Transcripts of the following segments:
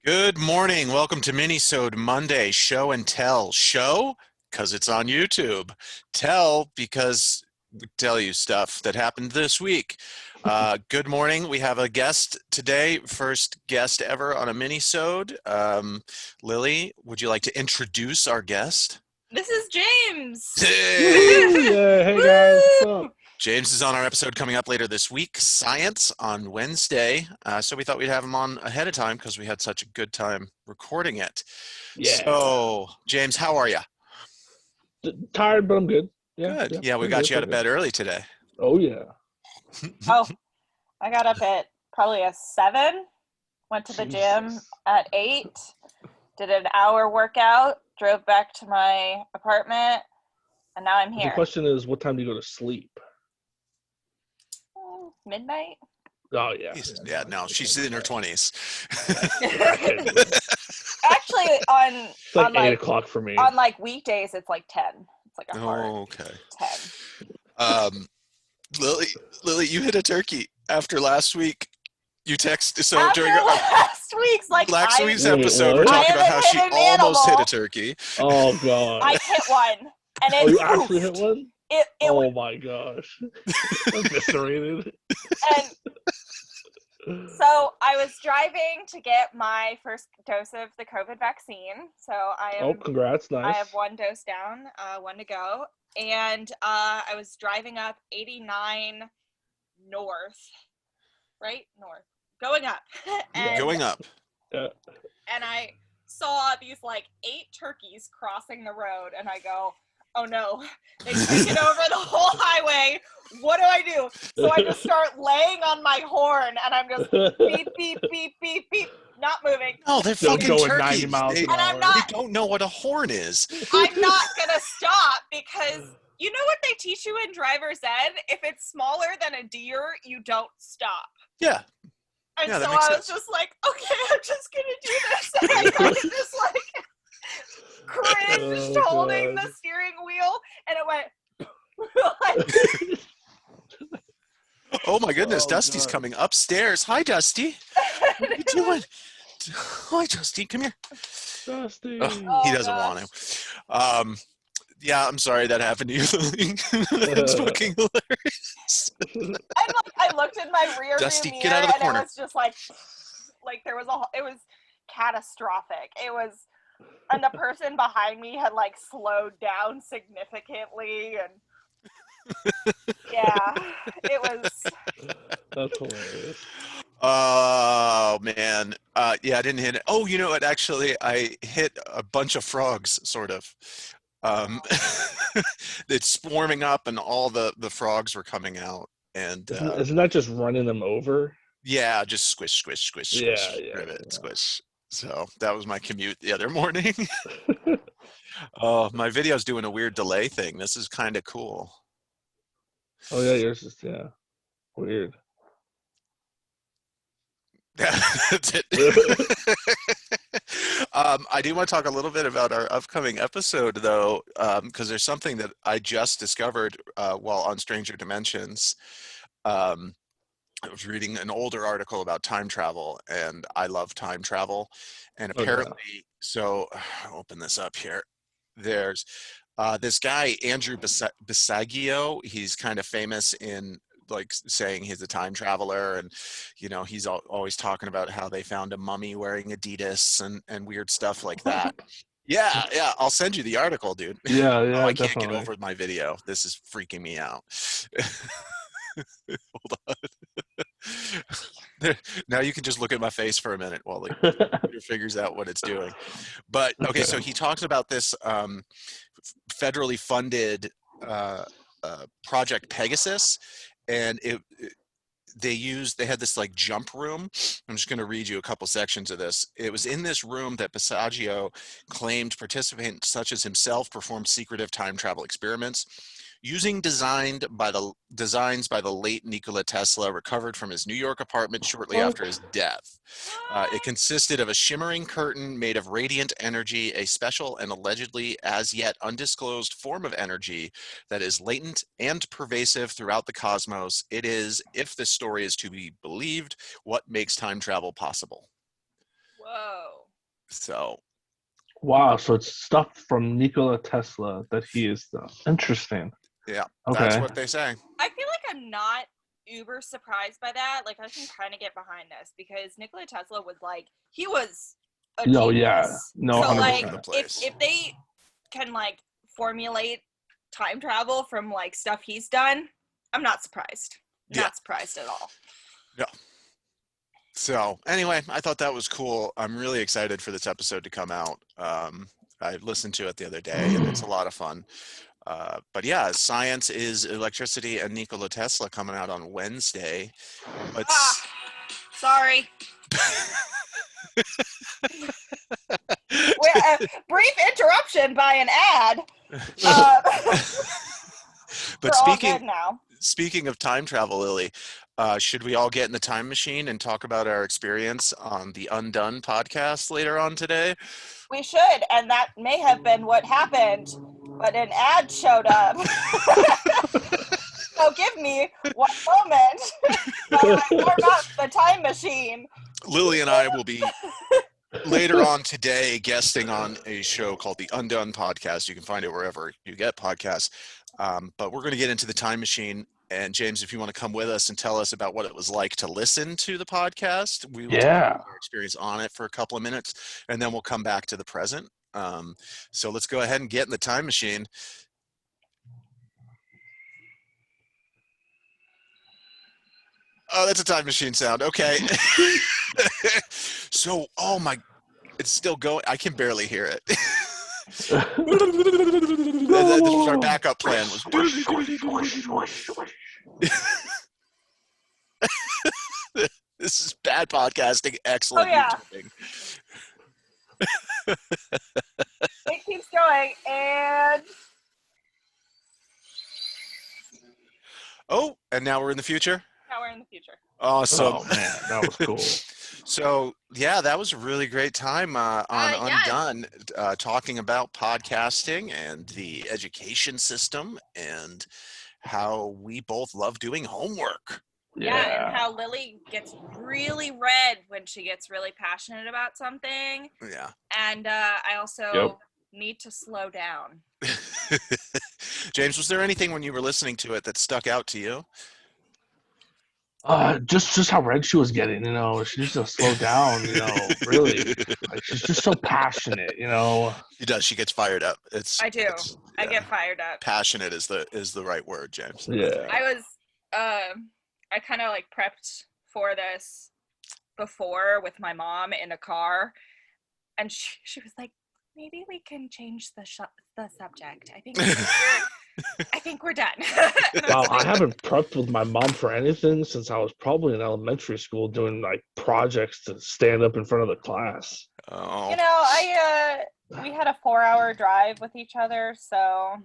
Good morning. Welcome to MiniSode Monday Show and Tell. Show because it's on YouTube. Tell because we tell you stuff that happened this week. Good morning. We have a guest today, first guest ever on a MiniSode. Lily, would you like to introduce our guest? This is James. Hey! Woo! Yeah, hey guys, what's up? James is on our episode coming up later this week, Science on Wednesday. So we thought we'd have him on ahead of time because we had such a good time recording it. Yeah. So, James, how are you? Tired, but I'm good. Yeah, Good. Yeah, we got you out of bed early today. Oh, yeah. Oh, I got up at probably a 7, went to the gym at 8, did an hour workout, drove back to my apartment, and now I'm here. The question is, what time do you go to sleep? Midnight? Oh, yeah. Yeah, no, she's in her 20s. Actually, It's like 8 o'clock for me. On like weekdays, it's like 10. It's like a hard okay. 10. Lily, you hit a turkey after last week. You texted After last week's episode, we're talking about how she almost hit a turkey. Oh god! I hit one, and it. Oh, you actually hit one? Oh my gosh! Eviscerated. And so I was driving to get my first dose of the COVID vaccine. So Congrats! Nice. I have one dose down, one to go, and I was driving up 89 north, right north. Going up. Going up. Yeah. And I saw these like 8 turkeys crossing the road, and I go, oh no, they've taken over the whole highway. What do I do? So I just start laying on my horn, and I'm just beep, beep, beep, beep, beep, not moving. No, they're fucking going turkeys. 90 miles an hour. They don't know what a horn is. I'm not going to stop because you know what they teach you in driver's ed? If it's smaller than a deer, you don't stop. Yeah. And yeah, so I was just like, okay, I'm just going to do this. And I kind of just like cringed holding the steering wheel, and it went Oh my goodness, Oh, Dusty's God. coming upstairs. Hi, Dusty. What are you doing? Hi, Dusty. Come here. Dusty. He doesn't want to. Yeah, I'm sorry that happened to you. It's fucking hilarious. I looked in my rear Dusty, view get mirror, out of the and corner. it was just like there was it was catastrophic. It was, and the person behind me had like slowed down significantly, and yeah, it was. That's hilarious. Oh man, yeah, I didn't hit it. Oh, you know what? Actually, I hit a bunch of frogs, sort of. It's swarming up, and all the frogs were coming out, and Isn't that just running them over? yeah, just squish, squish, squish, squish, ribbit, squish. So that was my commute the other morning. Oh, my video's doing a weird delay thing. This is kind of cool. Oh yeah, yours is weird. That's it. I do want to talk a little bit about our upcoming episode, though, because there's something that I just discovered while on Stranger Dimensions. I was reading an older article about time travel, and I love time travel. And apparently, so I'll open this up here. There's this guy, Andrew Bisagio. He's kind of famous in like saying he's a time traveler, and you know, he's always talking about how they found a mummy wearing Adidas and weird stuff like that. Yeah, I'll send you the article, dude. Yeah, I can't definitely. get over my video. This is freaking me out. Hold on. Now you can just look at my face for a minute while the computer figures out what it's doing. But okay, so he talks about this federally funded Project Pegasus, and they had this like jump room. I'm just going to read you a couple sections of this. It was in this room that Bisagio claimed participants such as himself performed secretive time travel experiments. Using designs by the late Nikola Tesla, recovered from his New York apartment shortly after his death. It consisted of a shimmering curtain made of radiant energy, a special and allegedly as yet undisclosed form of energy that is latent and pervasive throughout the cosmos. It is, if this story is to be believed, what makes time travel possible. Whoa. So Wow, so it's stuff from Nikola Tesla that he is the interesting. yeah, Okay. that's what they say. I feel like I'm not uber surprised by that. Like, I can kind of get behind this because Nikola Tesla was like, he was a No, genius. yeah. No, So 100%. like, The place. if they can like formulate time travel from like stuff he's done, I'm not surprised. Yeah. Not surprised at all. Yeah. So anyway, I thought that was cool. I'm really excited for this episode to come out. I listened to it the other day, and it's a lot of fun. But yeah, Science is Electricity and Nikola Tesla coming out on Wednesday. But Sorry. Brief interruption by an ad. but We're all good now. speaking of time travel, Lily, should we all get in the time machine and talk about our experience on the Undone podcast later on today? We should, and that may have been what happened, but an ad showed up. So give me 1 moment while I warm up the time machine. Lily and I will be later on today guesting on a show called the Undone podcast. You can find it wherever you get podcasts. But we're going to get into the time machine. And James, if you want to come with us and tell us about what it was like to listen to the podcast, we will talk about our experience on it for a couple of minutes, and then we'll come back to the present. So let's go ahead and get in the time machine. Oh, that's a time machine sound. Okay. So, oh my, it's still going. I can barely hear it. This was our backup plan. This is bad podcasting. Excellent. Oh, yeah. YouTubing. It keeps going, and Oh, and now we're in the future? now we're in the future. Awesome. Oh man, that was cool. So yeah, that was a really great time on yes. Undone, talking about podcasting and the education system and how we both love doing homework. Yeah, and how Lily gets really red when she gets really passionate about something. Yeah. And I also need to slow down. James, was there anything when you were listening to it that stuck out to you? Just how red she was getting, you know, she needs to slow down, you know, really. Like, she's just so passionate, you know. She does. She gets fired up. I do. I get fired up. Passionate is the right word, James. Yeah. I kind of like prepped for this before with my mom in a car, and she was like, maybe we can change the subject. I think we're done. Wow, I haven't prepped with my mom for anything since I was probably in elementary school doing like projects to stand up in front of the class. Oh. You know, we had a 4-hour drive with each other, so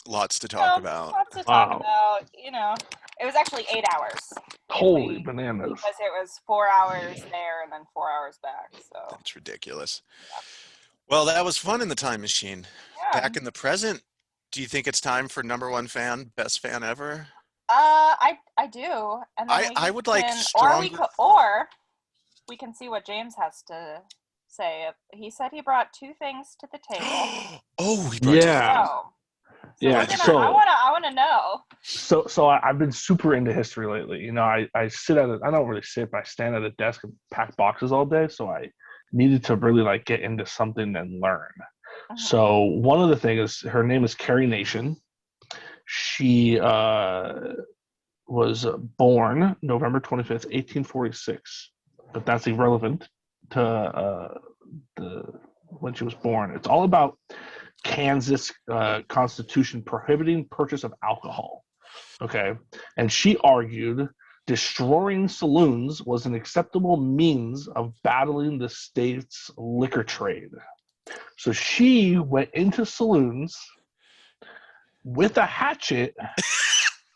lots to talk about. Lots to talk about. You know, it was actually 8 hours. Holy bananas! Because it was 4 hours there and then 4 hours back. So that's ridiculous. Yeah. Well, that was fun in the time machine. Yeah. Back in the present, do you think it's time for number one fan, best fan ever? I do, and then I would like or we can see what James has to say. He said he brought 2 things to the table. Oh, he brought 2 things. Yeah. So I wanna know. So I've been super into history lately. You know, I don't really sit, but I stand at a desk and pack boxes all day. So I needed to really like get into something and learn. So one of the things, her name is Carrie Nation. She was born November 25th, 1846, but that's irrelevant to when she was born. It's all about Kansas Constitution prohibiting purchase of alcohol. Okay, and she argued destroying saloons was an acceptable means of battling the state's liquor trade. So she went into saloons with a hatchet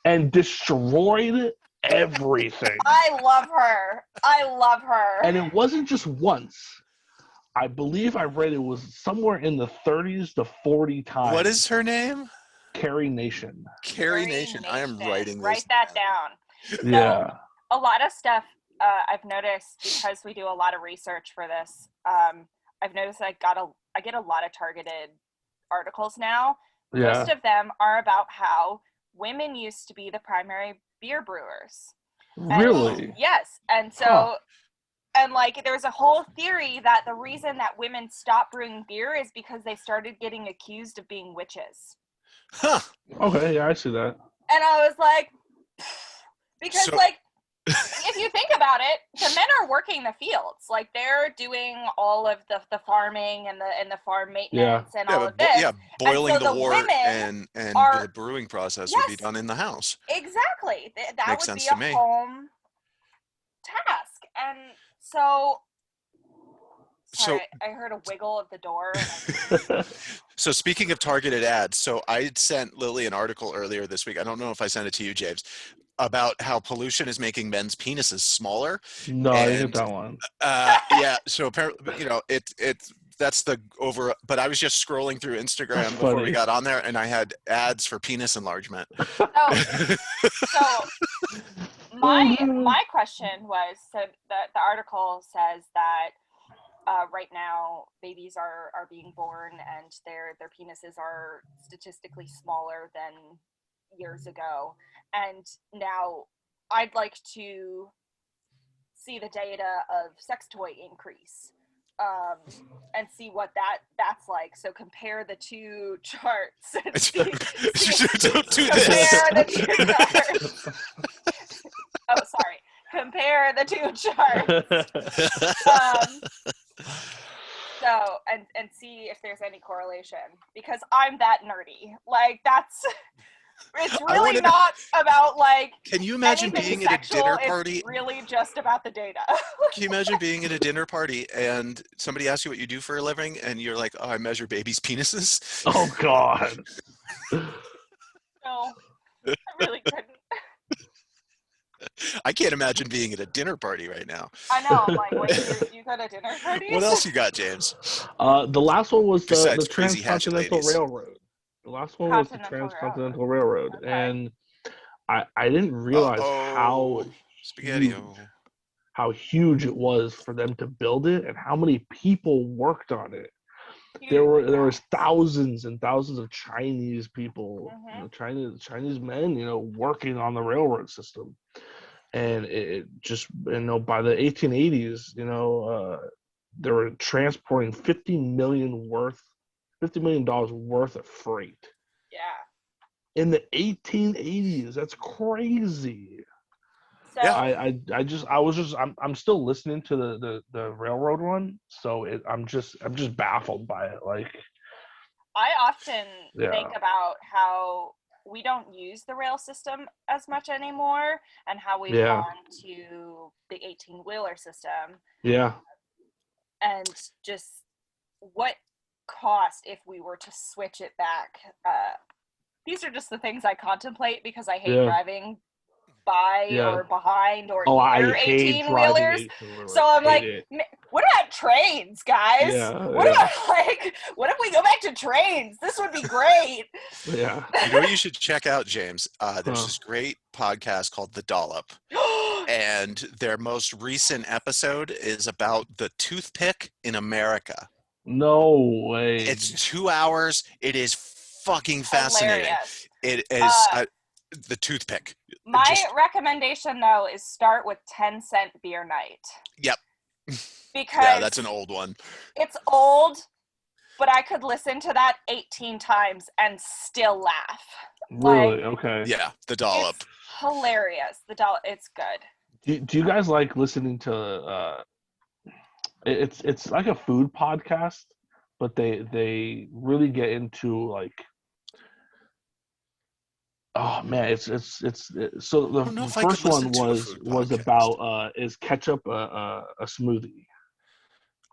and destroyed everything. I love her. And it wasn't just once. I believe I read it was somewhere in the 30s to 40 times. What is her name? Carrie Nation. Carrie Nation. I am writing this. Write that down. Yeah. So, a lot of stuff I've noticed because we do a lot of research for this. I've noticed I get a lot of targeted articles now. Yeah. Most of them are about how women used to be the primary beer brewers. Really? Yes. And so, Huh. and like, there's a whole theory that the reason that women stopped brewing beer is because they started getting accused of being witches. Huh. Okay, yeah, I see that. And I was like, because So- like, if you think about it, the men are working the fields. Like, they're doing all of the farming and the farm maintenance and all of this. Boiling And so the wort women and are- the brewing process would be Yes. done in the house. Exactly. That Makes would be sense to a me. home task. And so, sorry, I heard a wiggle of the door. And So speaking of targeted ads, so I sent Lily an article earlier this week. I don't know if I sent it to you, James, about how pollution is making men's penises smaller. No, I didn't And, get that one. Yeah, so apparently, that's the over. But I was just scrolling through Instagram That's before we funny. got on there, and I had ads for penis enlargement. so my question was, so the article says that right now babies are being born and their penises are statistically smaller than years ago, and now I'd like to see the data of sex toy increase and see what that's like. So compare the two charts and Don't do compare the this. two charts. Oh, sorry. Compare the two charts. So and see if there's any correlation, because I'm that nerdy. Like, it's really not about like. Can you imagine anything being at a dinner sexual. party? It's really just about the data. Can you imagine being at a dinner party and somebody asks you what you do for a living, and you're like, "Oh, I measure babies' penises." Oh God. No, I really couldn't. I can't imagine being at a dinner party right now. I know. I'm like, wait, you go to dinner parties? What else you got, James? The last one was the Besides crazy hatchet Transcontinental ladies. Railroad. The last one was the Continental Transcontinental Railroad, Okay. and I didn't realize Spaghetti. how huge it was for them to build it and how many people worked on it. There was thousands and thousands of Chinese people, Chinese men, working on the railroad system, and it just, by the 1880s, they were transporting $50 million worth of freight. Yeah. In the 1880s, that's crazy. So I'm still listening to the railroad one, so I'm just baffled by it. Like, I often think about how we don't use the rail system as much anymore, and how we've gone to the 18-wheeler system. Yeah. And just what cost if we were to switch it back. These are just the things I contemplate because I hate driving by or behind or near 18-wheelers. So I'm like, what about trains, guys? What if we go back to trains? This would be great. Yeah. You know what you should check out, James? There's this great podcast called The Dollop. And their most recent episode is about the toothpick in America. No way. It's 2 hours. It is fucking fascinating. Hilarious. It is the toothpick. My recommendation, though, is start with 10-cent beer night. Yep. Because that's an old one. It's old, but I could listen to that 18 times and still laugh. Really? Okay. Yeah, The Dollop. It's hilarious. The Dollop. It's good. Do you guys like listening to? It's like a food podcast, but they really get into like. Oh man, it's so the first one was about is ketchup a smoothie.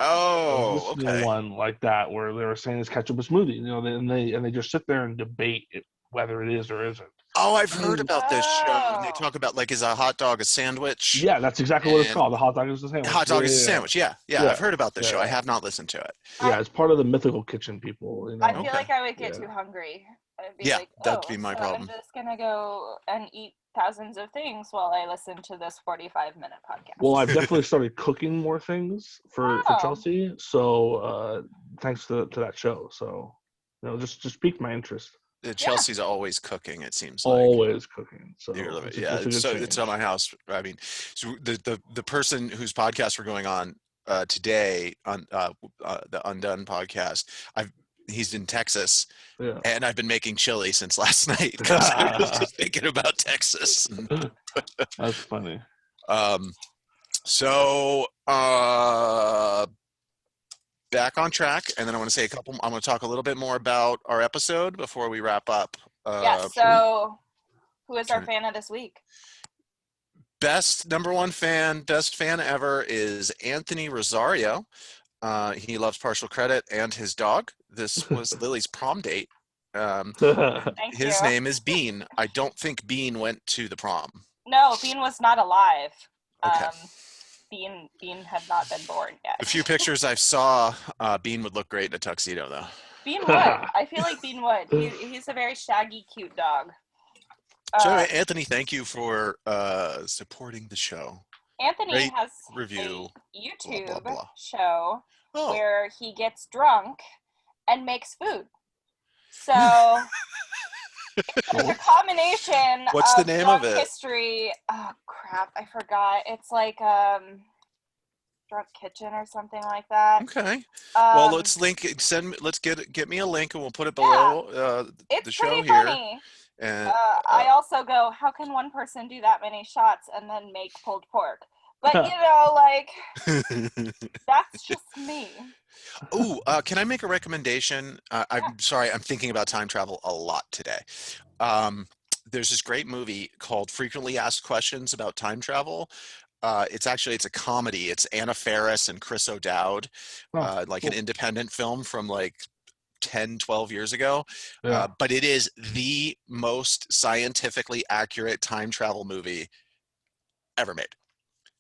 Oh, okay. One like that where they were saying is ketchup a smoothie, and they just sit there and debate whether it is or isn't. Oh, I've heard about this show. And they talk about, like, is a hot dog a sandwich? Yeah, that's exactly what it's called. The hot dog is a sandwich. Hot dog is a sandwich. Yeah. I've heard about this show. I have not listened to it. Yeah, it's part of the Mythical Kitchen people. I feel like I would get too hungry. I'd be like, that'd be my problem. I'm just gonna go and eat thousands of things while I listen to this 45-minute podcast. Well, I've definitely started cooking more things for Oh. Chelsea. So thanks to that show. So just piqued my interest. Chelsea's always cooking, it seems like. Always cooking. So It's a good so change. it's on my house. I mean, so the person whose podcast we're going on today on the Undone podcast, he's in Texas, Yeah. and I've been making chili since last night because I was just thinking about Texas. That's funny. So back on track, and then I want to say I'm going to talk a little bit more about our episode before we wrap up. So who is our fan of this week? Number one fan, best fan ever is Anthony Rosario. He loves Partial Credit and his dog. This was Lily's prom date. His name is Bean. I don't think Bean went to the prom. No, Bean was not alive. Okay. Bean had not been born yet. The few pictures I saw, Bean would look great in a tuxedo, though. Bean would. I feel like Bean would. He's a very shaggy, cute dog. So anyway, Anthony, thank you for supporting the show. Anthony Great has review. a YouTube blah, blah, blah. show Oh. where he gets drunk and makes food. So it's like a combination What's of the name drunk of it? history. Oh crap, I forgot. It's like Drunk Kitchen or something like that. Okay. Well, let's get me a link and we'll put it below it's the show pretty here. Funny. And I also go, how can one person do that many shots and then make pulled pork? But like that's just me. Oh, can I make a recommendation? I'm sorry, I'm thinking about time travel a lot today. There's this great movie called Frequently Asked Questions about time travel. It's a comedy. It's Anna Faris and Chris O'Dowd, an independent film from like 10, 12 years ago. Yeah. But it is the most scientifically accurate time travel movie ever made.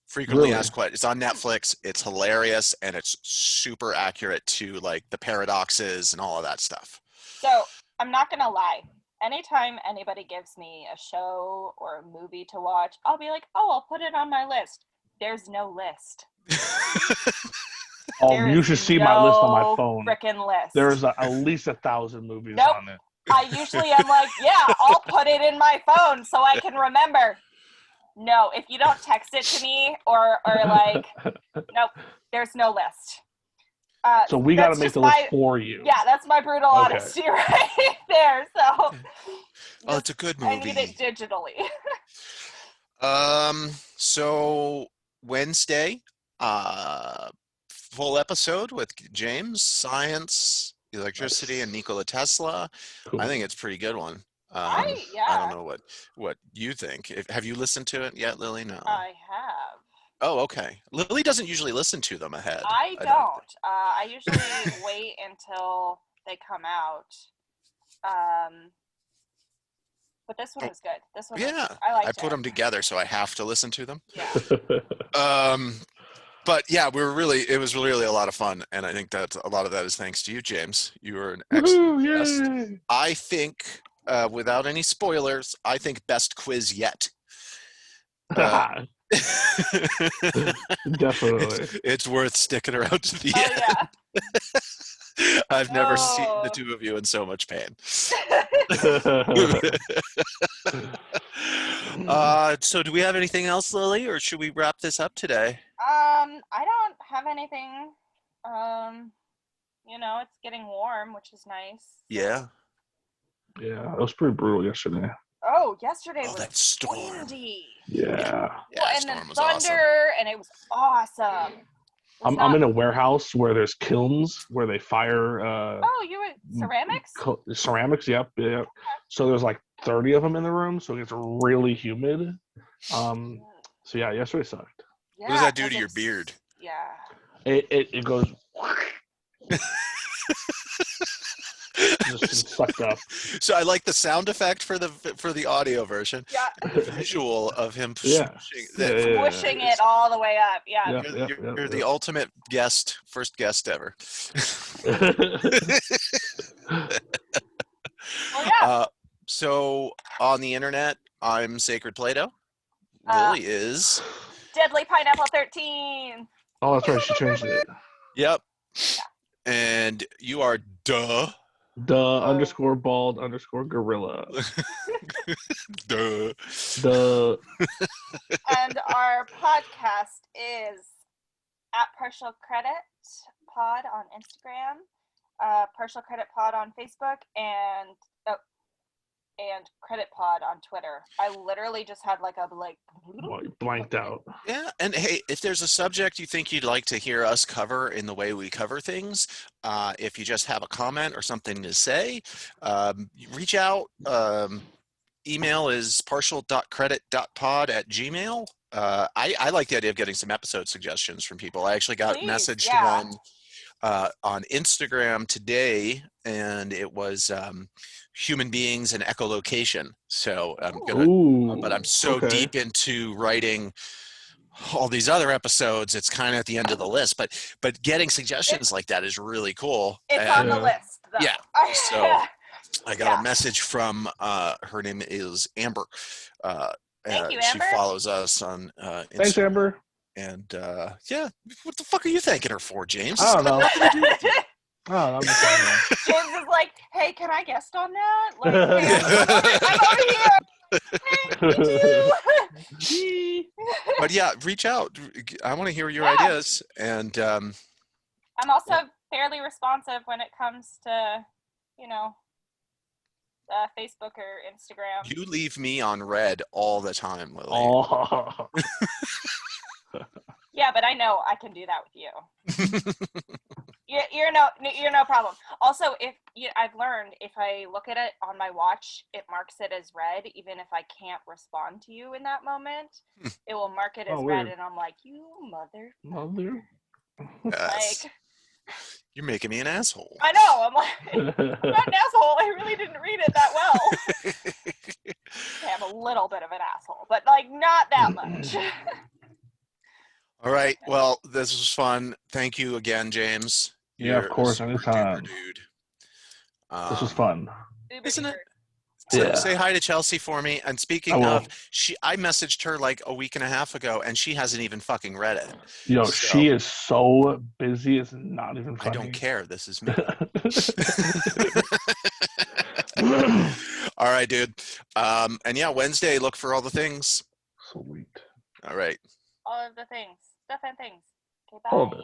Frequently Asked Questions. It's on Netflix. It's hilarious and it's super accurate to like the paradoxes and all of that stuff. So I'm not gonna lie. Anytime anybody gives me a show or a movie to watch, I'll be like, oh, I'll put it on my list. There's no list. You should see my list on my phone. Frickin' list. There's at least 1,000 movies on it. I usually am like, yeah, I'll put it in my phone so I can remember. No, if you don't text it to me or like, nope, there's no list. So we got to make the list for you. Yeah, that's my brutal honesty right there. So, it's a good movie. I need it digitally. So Wednesday, full episode with James, science, electricity, and Nikola Tesla. Cool. I think it's a pretty good one. I don't know what you think. Have you listened to it yet, Lily? No. I have. Oh, okay. Lily doesn't usually listen to them ahead. I don't. I usually wait until they come out. But this one was good. This one, I liked it. I put them together, so I have to listen to them. Yeah. But yeah, it was really a lot of fun, and I think that a lot of that is thanks to you, James. You were an excellent guest. I think, without any spoilers, I think best quiz yet. Definitely. It's worth sticking around to the end. Yeah. I've never seen the two of you in so much pain. So do we have anything else, Lily, or should we wrap this up today? I don't have anything. It's getting warm, which is nice. Yeah. Yeah, it was pretty brutal yesterday. Oh, yesterday was that storm. windy. Yeah. And then thunder, and it was awesome. I'm in a warehouse where there's kilns where they fire. You were ceramics? Ceramics, yep. So there's like 30 of them in the room, so it gets really humid. So yeah, yesterday sucked. Yeah, what does that do to your beard? Yeah. It goes. Just sucked up. So I like the sound effect for the audio version. Yeah. The visual of him pushing it all the way up. Yeah. You're the ultimate first guest ever. Well, yeah. So on the internet, I'm Sacred Plato. Uh, Lily is. Deadly Pineapple 13. Oh, that's right. She changed it. Yep. And you are duh. Underscore bald underscore gorilla. Duh. The And our podcast is at Partial Credit Pod on Instagram, Partial Credit Pod on Facebook, and Credit Pod on Twitter. I literally just had like a blanked out. Yeah, and hey, if there's a subject you think you'd like to hear us cover in the way we cover things, if you just have a comment or something to say, reach out. Email is partial.credit.pod@gmail. I like the idea of getting some episode suggestions from people. I actually got messaged one on Instagram today, and it was human beings and echolocation. So I'm gonna, but I'm so deep into writing all these other episodes, it's kind of at the end of the list. But getting suggestions like that is really cool. It's on the list, though. Yeah. So I got a message from her name is Amber. Thank you, she Amber. follows us on Instagram. Thanks, Amber. And yeah, what the fuck are you thanking her for, James? I don't know. I'm just James is like, hey, can I guest on that? Like, hey, I'm over here. Hey, but yeah, reach out. I want to hear your ideas. And I'm also fairly responsive when it comes to, Facebook or Instagram. You leave me on red all the time, Lily. Oh. Yeah, but I know I can do that with you. You're no problem. Also, I've learned if I look at it on my watch, it marks it as red, even if I can't respond to you in that moment. It will mark it as red, and I'm like, you mother. Yes. Like, you're making me an asshole. I know. I'm like, I'm not an asshole. I really didn't read it that well. I'm a little bit of an asshole, but like not that much. All right. Well, this was fun. Thank you again, James. Yeah, of course, anytime. Dude. This was fun. Isn't it? Yeah. Say hi to Chelsea for me. And speaking of, I messaged her like a week and a half ago, and she hasn't even fucking read it. Yo, she is so busy. It's not even funny. I don't care. This is me. All right, dude. And yeah, Wednesday, look for all the things. Sweet. All right. All of the things. Stuff and things. Okay, bye. All of it.